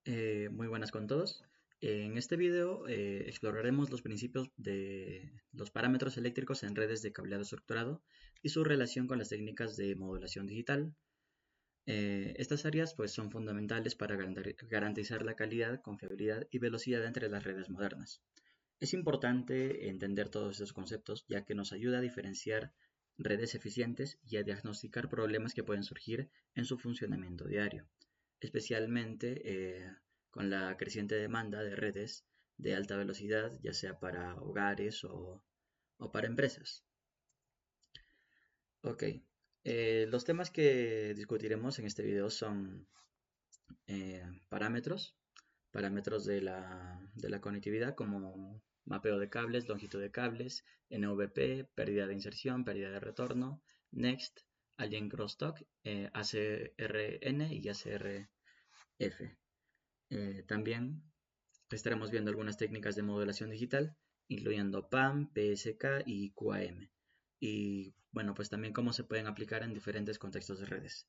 Muy buenas con todos. En este video exploraremos los principios de los parámetros eléctricos en redes de cableado estructurado y su relación con las técnicas de modulación digital. Estas áreas pues, son fundamentales para garantizar la calidad, confiabilidad y velocidad entre las redes modernas. Es importante entender todos estos conceptos ya que nos ayuda a diferenciar redes eficientes y a diagnosticar problemas que pueden surgir en su funcionamiento diario, especialmente con la creciente demanda de redes de alta velocidad, ya sea para hogares o para empresas. Ok, los temas que discutiremos en este video son eh, parámetros, parámetros de la conectividad como mapeo de cables, longitud de cables, NVP, pérdida de inserción, pérdida de retorno, Next, Alien Crosstalk, ACRN y ACRF. También estaremos viendo algunas técnicas de modulación digital, incluyendo PAM, PSK y QAM. Y bueno, pues también cómo se pueden aplicar en diferentes contextos de redes.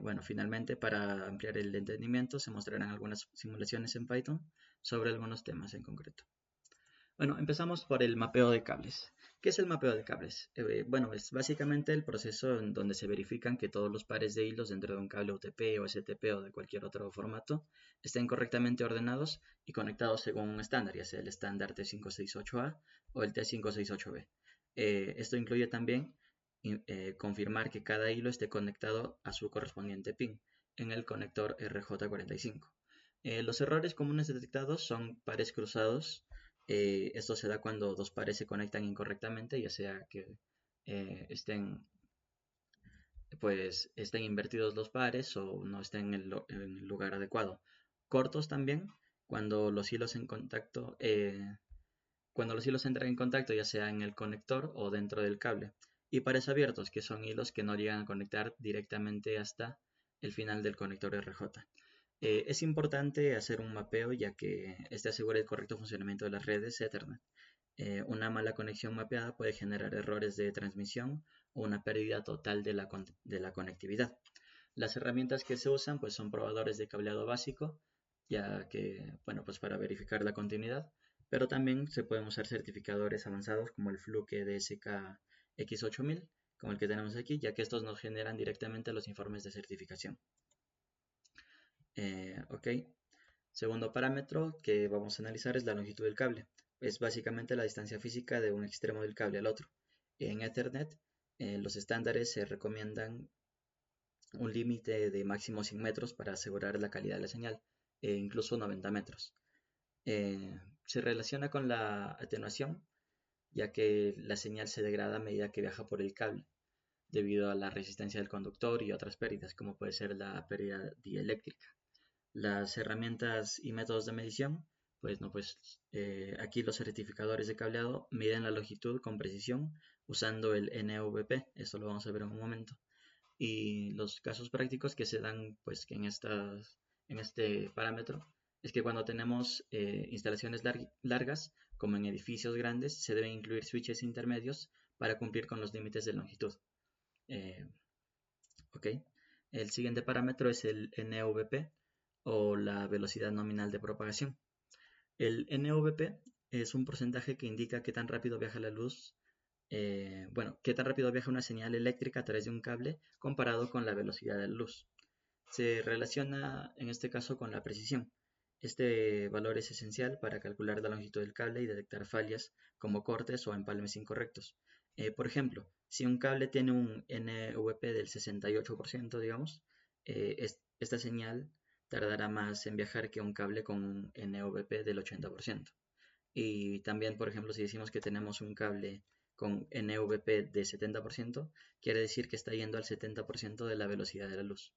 Bueno, finalmente, para ampliar el entendimiento, se mostrarán algunas simulaciones en Python sobre algunos temas en concreto. Bueno, empezamos por el mapeo de cables. ¿Qué es el mapeo de cables? Bueno, es básicamente el proceso en donde se verifican que todos los pares de hilos dentro de un cable UTP o STP o de cualquier otro formato estén correctamente ordenados y conectados según un estándar, ya sea el estándar T568A o el T568B. Esto incluye también confirmar que cada hilo esté conectado a su correspondiente pin en el conector RJ45. Los errores comunes detectados son pares cruzados. Esto se da cuando dos pares se conectan incorrectamente, ya sea que estén invertidos los pares o no estén en el lugar adecuado. Cortos también, cuando los hilos en contacto, cuando los hilos entran en contacto, ya sea en el conector o dentro del cable. Y pares abiertos, que son hilos que no llegan a conectar directamente hasta el final del conector RJ. Es importante hacer un mapeo ya que este asegura el correcto funcionamiento de las redes Ethernet. Una mala conexión mapeada puede generar errores de transmisión o una pérdida total de la conectividad. Las herramientas que se usan pues, son probadores de cableado básico, ya que, bueno, pues para verificar la continuidad, pero también se pueden usar certificadores avanzados como el Fluke DSK X8000, como el que tenemos aquí, ya que estos nos generan directamente los informes de certificación. Ok. Segundo parámetro que vamos a analizar es la longitud del cable. Es básicamente la distancia física de un extremo del cable al otro. En Ethernet, los estándares se recomiendan un límite de máximo 100 metros para asegurar la calidad de la señal, incluso 90 metros. Se relaciona con la atenuación, ya que la señal se degrada a medida que viaja por el cable, debido a la resistencia del conductor y otras pérdidas, como puede ser la pérdida dieléctrica. Las herramientas y métodos de medición, aquí los certificadores de cableado miden la longitud con precisión usando el NVP, esto lo vamos a ver en un momento. Y los casos prácticos que se dan pues en este parámetro es que cuando tenemos instalaciones largas, como en edificios grandes, se deben incluir switches intermedios para cumplir con los límites de longitud. Ok. El siguiente parámetro es el NVP o la velocidad nominal de propagación. El NVP es un porcentaje que indica qué tan rápido viaja la luz, qué tan rápido viaja una señal eléctrica a través de un cable comparado con la velocidad de la luz. Se relaciona en este caso con la precisión. Este valor es esencial para calcular la longitud del cable y detectar fallas como cortes o empalmes incorrectos. Por ejemplo, si un cable tiene un NVP del 68%, digamos, esta señal tardará más en viajar que un cable con un NVP del 80%. Y también, por ejemplo, si decimos que tenemos un cable con NVP de 70%, quiere decir que está yendo al 70% de la velocidad de la luz.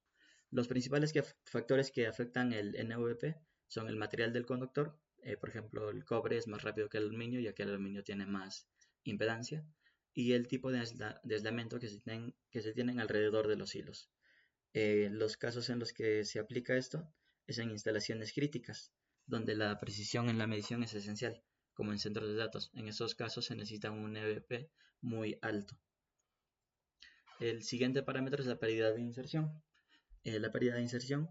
Los principales factores que afectan el NVP son el material del conductor. Por ejemplo, el cobre es más rápido que el aluminio, ya que el aluminio tiene más impedancia, y el tipo de aislamiento que se tienen alrededor de los hilos. Los casos en los que se aplica esto es en instalaciones críticas, donde la precisión en la medición es esencial, como en centros de datos. En esos casos se necesita un NVP muy alto. El siguiente parámetro es la pérdida de inserción. La pérdida de inserción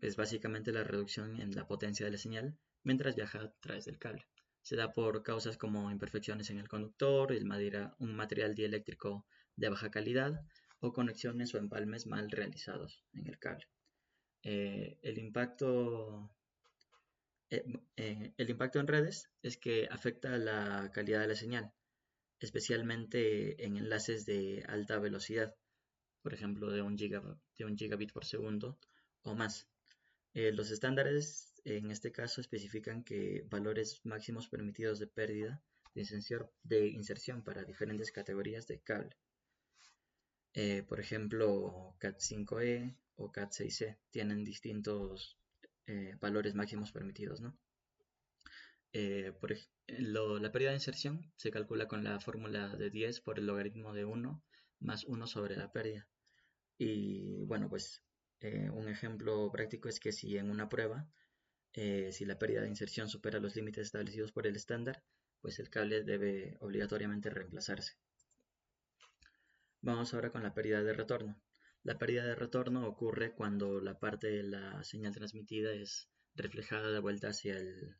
es básicamente la reducción en la potencia de la señal mientras viaja a través del cable. Se da por causas como imperfecciones en el conductor, un material dieléctrico de baja calidad o conexiones o empalmes mal realizados en el cable. El impacto en redes es que afecta la calidad de la señal, especialmente en enlaces de alta velocidad, por ejemplo de un gigabit por segundo o más. Los estándares en este caso especifican que valores máximos permitidos de pérdida de inserción para diferentes categorías de cable. Por ejemplo, Cat5e o Cat6e tienen distintos valores máximos permitidos, ¿no? La pérdida de inserción se calcula con la fórmula de 10 por el logaritmo de 1 más 1 sobre la pérdida. Y bueno, pues un ejemplo práctico es que si en una prueba, si la pérdida de inserción supera los límites establecidos por el estándar, pues el cable debe obligatoriamente reemplazarse. Vamos ahora con la pérdida de retorno. La pérdida de retorno ocurre cuando la parte de la señal transmitida es reflejada de vuelta hacia el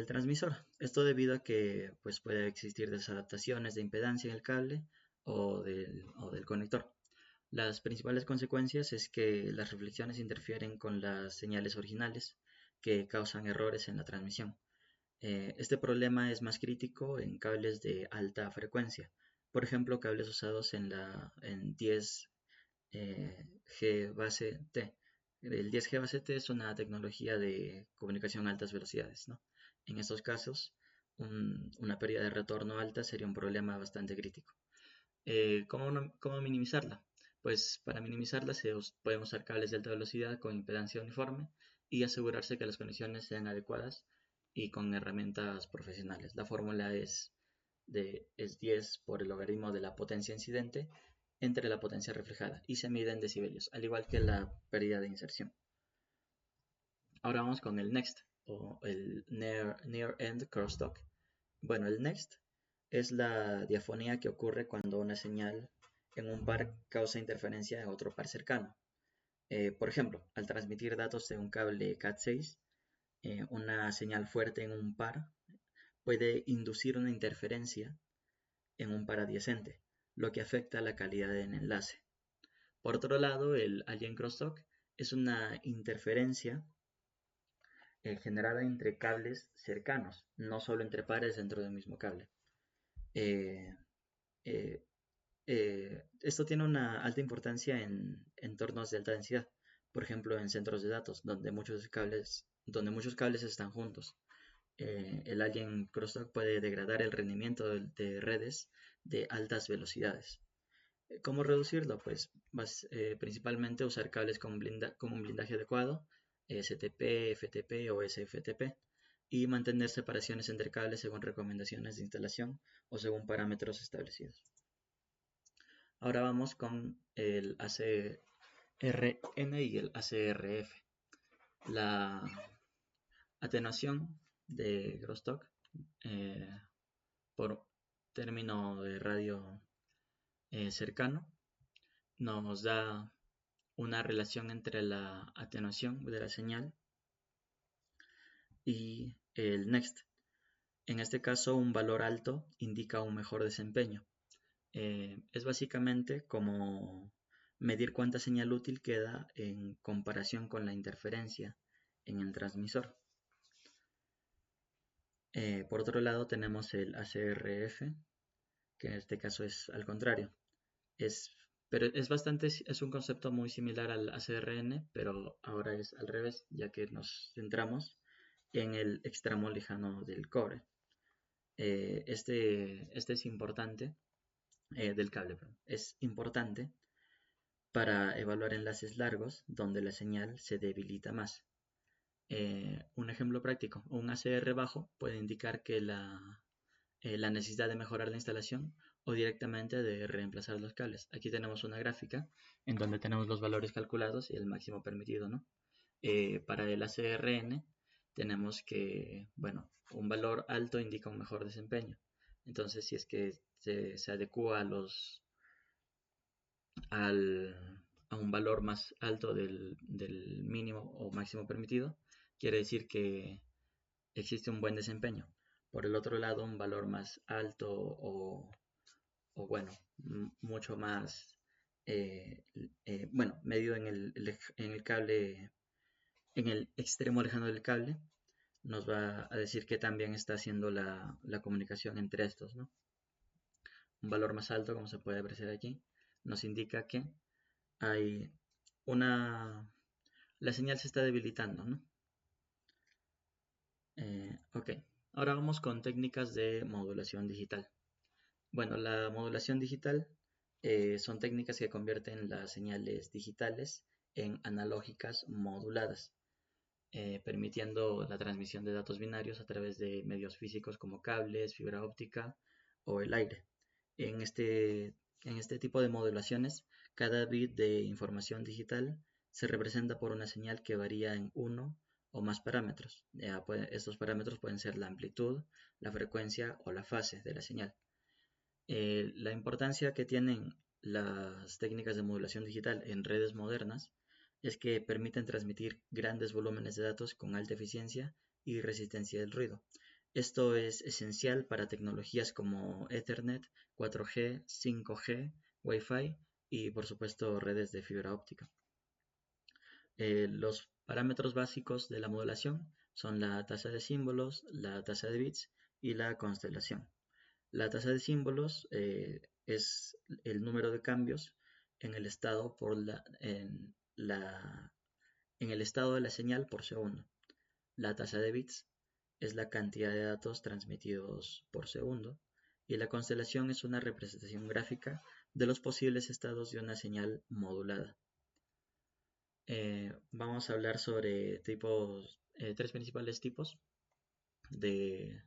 transmisor. Esto debido a que pues, puede existir desadaptaciones de impedancia en el cable o del conector. Las principales consecuencias es que las reflexiones interfieren con las señales originales que causan errores en la transmisión. Este problema es más crítico en cables de alta frecuencia, por ejemplo cables usados en 10 G base T. El 10G base T es una tecnología de comunicación a altas velocidades, ¿no? En estos casos, una pérdida de retorno alta sería un problema bastante crítico. ¿Cómo minimizarla? Pues para minimizarla pueden usar cables de alta velocidad con impedancia uniforme y asegurarse que las conexiones sean adecuadas y con herramientas profesionales. La fórmula es 10 por el logaritmo de la potencia incidente entre la potencia reflejada y se mide en decibelios, al igual que la pérdida de inserción. Ahora vamos con el next o el near end crosstalk. Bueno, el next es la diafonía que ocurre cuando una señal en un par causa interferencia en otro par cercano. Por ejemplo, al transmitir datos de un cable Cat6, una señal fuerte en un par puede inducir una interferencia en un par adyacente, lo que afecta la calidad del enlace. Por otro lado, el alien crosstalk es una interferencia generada entre cables cercanos, no solo entre pares dentro del mismo cable. Esto tiene una alta importancia en entornos de alta densidad, por ejemplo en centros de datos, donde muchos cables están juntos. El alien crosstalk puede degradar el rendimiento de redes de altas velocidades. ¿Cómo reducirlo? Pues principalmente usar cables con un blindaje adecuado, STP, FTP o SFTP, y mantener separaciones entre cables según recomendaciones de instalación o según parámetros establecidos. Ahora vamos con el ACRN y el ACRF. La atenuación de crosstalk por término de radio cercano nos da una relación entre la atenuación de la señal y el next. En este caso, un valor alto indica un mejor desempeño. Es básicamente como medir cuánta señal útil queda en comparación con la interferencia en el transmisor. Por otro lado tenemos el ACRF, que en este caso es al contrario. Pero es un concepto muy similar al ACRN, pero ahora es al revés, ya que nos centramos en el extremo lejano del cobre. Este es importante, del cable, perdón. Es importante para evaluar enlaces largos donde la señal se debilita más. Un ejemplo práctico, un ACR bajo puede indicar que la necesidad de mejorar la instalación o directamente de reemplazar los cables. Aquí tenemos una gráfica en donde tenemos los valores calculados y el máximo permitido, ¿no? Para el ACRN tenemos que, bueno, un valor alto indica un mejor desempeño. Entonces, si es que se adecua a un valor más alto del mínimo o máximo permitido, quiere decir que existe un buen desempeño. Por el otro lado, un valor más alto o bueno, mucho más, bueno, medido en el cable, en el extremo lejano del cable, nos va a decir que también está haciendo la comunicación entre estos, ¿no? Un valor más alto, como se puede apreciar aquí, nos indica que hay la señal se está debilitando, ¿no? Ok, ahora vamos con técnicas de modulación digital. Bueno, la modulación digital son técnicas que convierten las señales digitales en analógicas moduladas, permitiendo la transmisión de datos binarios a través de medios físicos como cables, fibra óptica o el aire. En este tipo de modulaciones, cada bit de información digital se representa por una señal que varía en uno o más parámetros. Estos parámetros pueden ser la amplitud, la frecuencia o la fase de la señal. La importancia que tienen las técnicas de modulación digital en redes modernas es que permiten transmitir grandes volúmenes de datos con alta eficiencia y resistencia del ruido. Esto es esencial para tecnologías como Ethernet, 4G, 5G, Wi-Fi y por supuesto redes de fibra óptica. Los parámetros básicos de la modulación son la tasa de símbolos, la tasa de bits y la constelación. La tasa de símbolos es el número de cambios en el estado en el estado de la señal por segundo. La tasa de bits es la cantidad de datos transmitidos por segundo y la constelación es una representación gráfica de los posibles estados de una señal modulada. Vamos a hablar sobre tres principales tipos de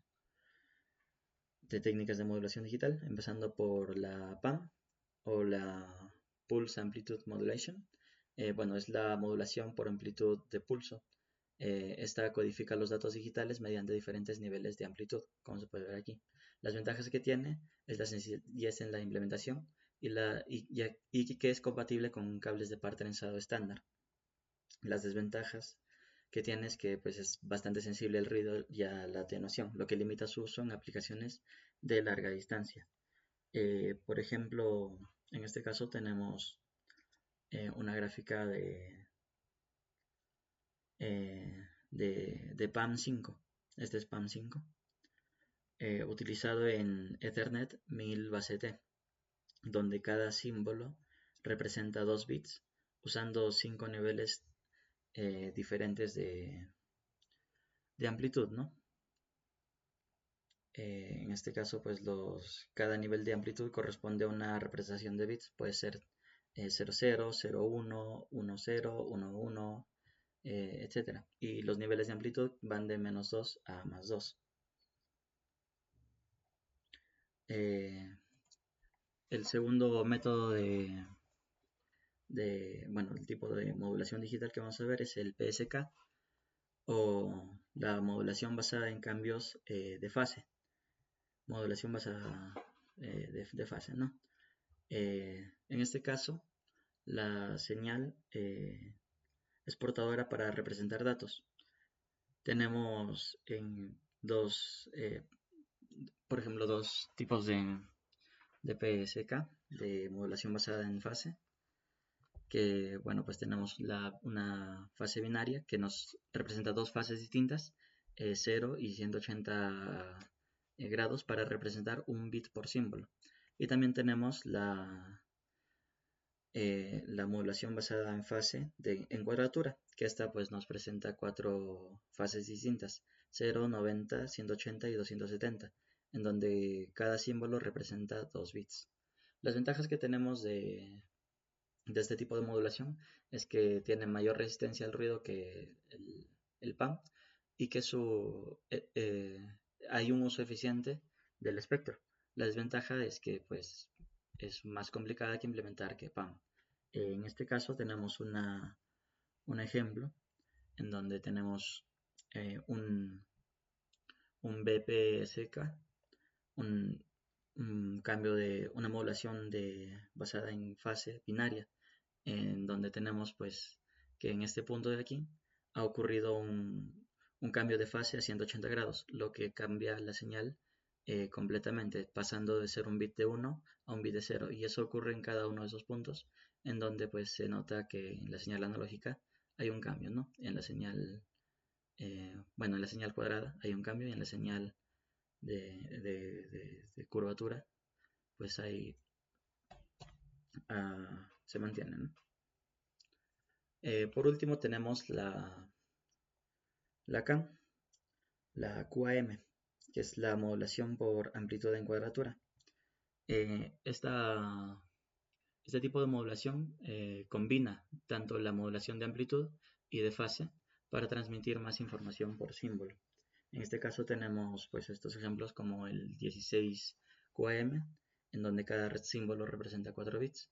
técnicas de modulación digital, empezando por la PAM o la Pulse Amplitude Modulation. Bueno, es la modulación por amplitud de pulso. Esta codifica los datos digitales mediante diferentes niveles de amplitud, como se puede ver aquí. Las ventajas que tiene es la sencillez en la implementación y que es compatible con cables de par trenzado estándar. Las desventajas que tiene es que pues, es bastante sensible al ruido y a la atenuación, lo que limita su uso en aplicaciones de larga distancia. Por ejemplo, en este caso tenemos una gráfica de PAM5. Este es PAM5, utilizado en Ethernet 1000 base T, donde cada símbolo representa 2 bits, usando 5 niveles diferentes de amplitud, ¿no? En este caso, pues cada nivel de amplitud corresponde a una representación de bits. Puede ser 00, 01, 10, 11, etc. Y los niveles de amplitud van de -2 a +2. El segundo método bueno, el tipo de modulación digital que vamos a ver es el PSK o la modulación basada en cambios de fase. Modulación basada de fase, ¿no? En este caso, la señal es portadora para representar datos. Tenemos por ejemplo, dos tipos de PSK, de modulación basada en fase, que, bueno, pues tenemos una fase binaria que nos representa dos fases distintas, 0 y 180 grados para representar un bit por símbolo. Y también tenemos la modulación basada en fase en cuadratura, que esta pues nos presenta cuatro fases distintas, 0, 90, 180 y 270, en donde cada símbolo representa 2 bits. Las ventajas que tenemos de este tipo de modulación es que tiene mayor resistencia al ruido que el PAM y que hay un uso eficiente del espectro. La desventaja es que pues, es más complicada que implementar que PAM. En este caso tenemos un ejemplo en donde tenemos un BPSK, un cambio de una modulación basada en fase binaria, en donde tenemos pues que en este punto de aquí ha ocurrido un cambio de fase a 180 grados, lo que cambia la señal completamente, pasando de ser un bit de 1 a un bit de 0. Y eso ocurre en cada uno de esos puntos, en donde pues se nota que en la señal analógica hay un cambio, ¿no? En la señal, en la señal cuadrada hay un cambio, y en la señal de curvatura pues ahí se mantiene, ¿no? Por último tenemos la CAM, la QAM, que es la modulación por amplitud en cuadratura. Este tipo de modulación combina tanto la modulación de amplitud y de fase para transmitir más información por símbolo. En este caso tenemos pues estos ejemplos como el 16 QAM, en donde cada símbolo representa 4 bits,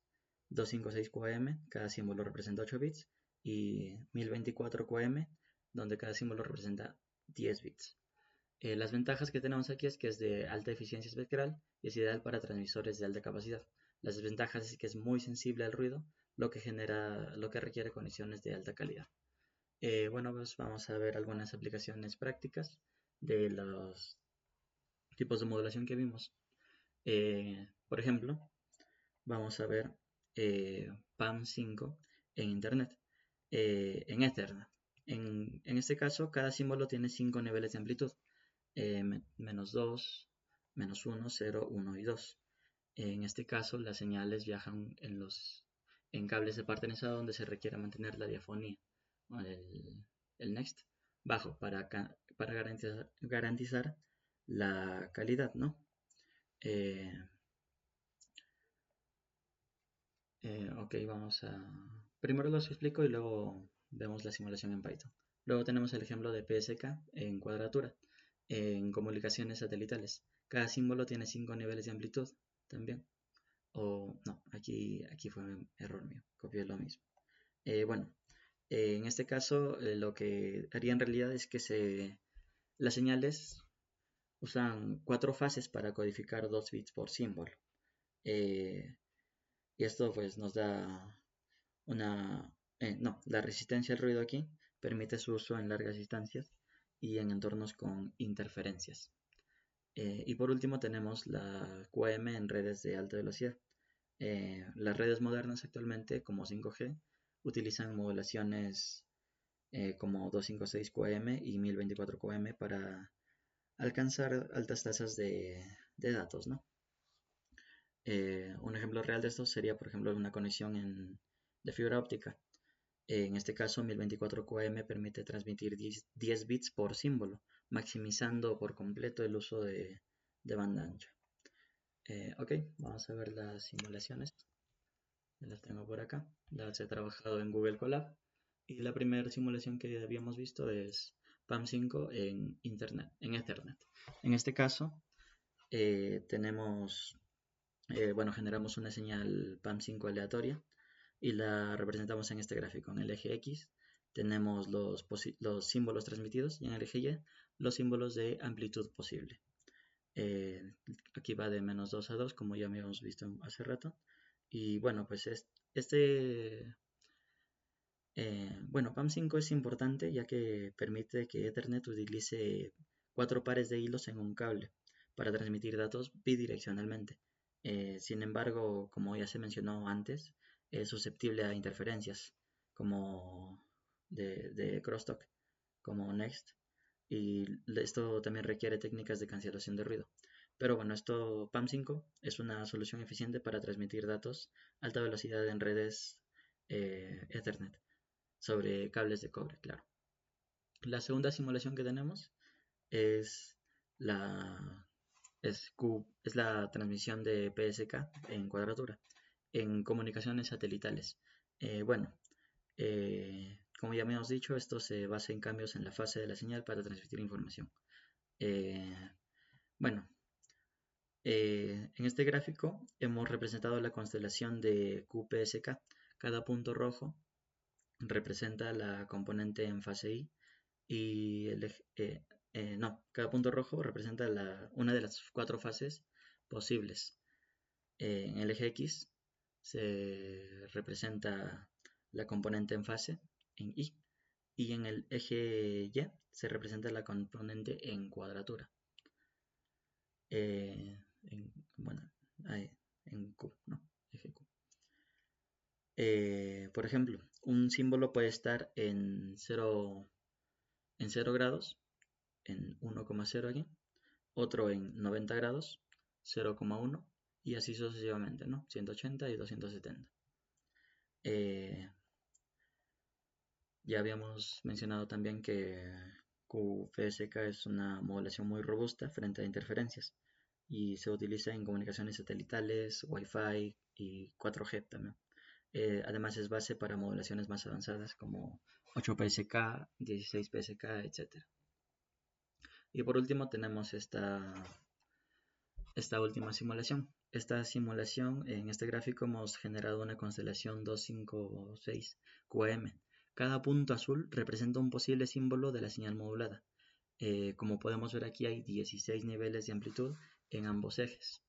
256 QAM, cada símbolo representa 8 bits, y 1024 QAM, donde cada símbolo representa 10 bits. Las ventajas que tenemos aquí es que es de alta eficiencia espectral y es ideal para transmisores de alta capacidad. Las desventajas es que es muy sensible al ruido, lo que requiere conexiones de alta calidad. Bueno, pues vamos a ver algunas aplicaciones prácticas de los tipos de modulación que vimos. Por ejemplo, vamos a ver PAM5 en Internet, en Ethernet. En este caso, cada símbolo tiene 5 niveles de amplitud. Menos 2, menos 1, 0, 1 y 2. En este caso, las señales viajan en cables de partenizado donde se requiere mantener la diafonía, el next, bajo para garantizar la calidad, ¿no? Ok, primero los explico y luego vemos la simulación en Python. Luego tenemos el ejemplo de PSK en cuadratura, en comunicaciones satelitales. Cada símbolo tiene 5 niveles de amplitud también. O no, aquí fue un error mío, copié lo mismo. En este caso lo que haría en realidad es que las señales usan 4 fases para codificar 2 bits por símbolo. Y esto pues nos da la resistencia al ruido aquí permite su uso en largas distancias y en entornos con interferencias. Y por último tenemos la QAM en redes de alta velocidad. Las redes modernas actualmente, como 5G, utilizan modulaciones como 256 QAM y 1024 QAM para alcanzar altas tasas de datos, ¿no? Un ejemplo real de esto sería, por ejemplo, una conexión de fibra óptica. En este caso, 1024 QAM permite transmitir 10 bits por símbolo, maximizando por completo el uso de banda ancha. Ok, vamos a ver las simulaciones. Las tengo por acá. Las he trabajado en Google Colab. Y la primera simulación que habíamos visto es PAM5 en Internet, en Ethernet. En este caso, generamos una señal PAM5 aleatoria y la representamos en este gráfico. En el eje X tenemos los símbolos transmitidos y en el eje Y los símbolos de amplitud posible. Aquí va de menos 2 a 2, como ya habíamos visto hace rato. Y bueno, pues PAM5 es importante ya que permite que Ethernet utilice 4 pares de hilos en un cable para transmitir datos bidireccionalmente. Sin embargo, como ya se mencionó antes, es susceptible a interferencias como de crosstalk, como Next, y esto también requiere técnicas de cancelación de ruido. Pero bueno, PAM5 es una solución eficiente para transmitir datos a alta velocidad en redes Ethernet sobre cables de cobre, claro. La segunda simulación que tenemos es la transmisión de PSK en cuadratura en comunicaciones satelitales. Como ya hemos dicho, esto se basa en cambios en la fase de la señal para transmitir información. En este gráfico hemos representado la constelación de QPSK. Cada punto rojo representa la componente en fase I y cada punto rojo representa una de las 4 fases posibles. En el eje X se representa la componente en fase en Y, y en el eje Y se representa la componente en cuadratura. Bueno, en Q, ¿no? Eje Q. Por ejemplo, un símbolo puede estar en 0 grados, en 1,0 aquí, otro en 90 grados, 0,1 y así sucesivamente, ¿no? 180 y 270. Ya habíamos mencionado también que QFSK es una modulación muy robusta frente a interferencias y se utiliza en comunicaciones satelitales, Wi-Fi y 4G también. Además es base para modulaciones más avanzadas como 8PSK, 16PSK, etc. Y por último tenemos esta última simulación. Esta simulación, en este gráfico hemos generado una constelación 256 QM. Cada punto azul representa un posible símbolo de la señal modulada. Como podemos ver aquí hay 16 niveles de amplitud en ambos ejes,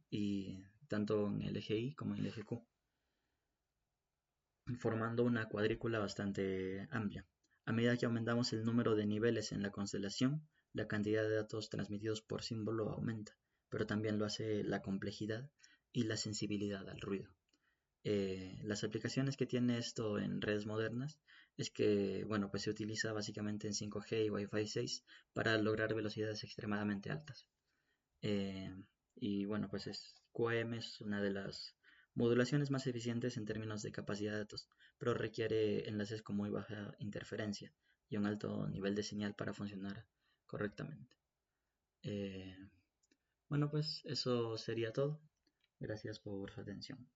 y tanto en el eje Y como en el eje Q, formando una cuadrícula bastante amplia. A medida que aumentamos el número de niveles en la constelación, la cantidad de datos transmitidos por símbolo aumenta, pero también lo hace la complejidad y la sensibilidad al ruido. Las aplicaciones que tiene esto en redes modernas es que, bueno, pues se utiliza básicamente en 5G y Wi-Fi 6 para lograr velocidades extremadamente altas. Y bueno, pues QAM es una de las modulaciones más eficientes en términos de capacidad de datos, pero requiere enlaces con muy baja interferencia y un alto nivel de señal para funcionar correctamente. Bueno, pues eso sería todo. Gracias por su atención.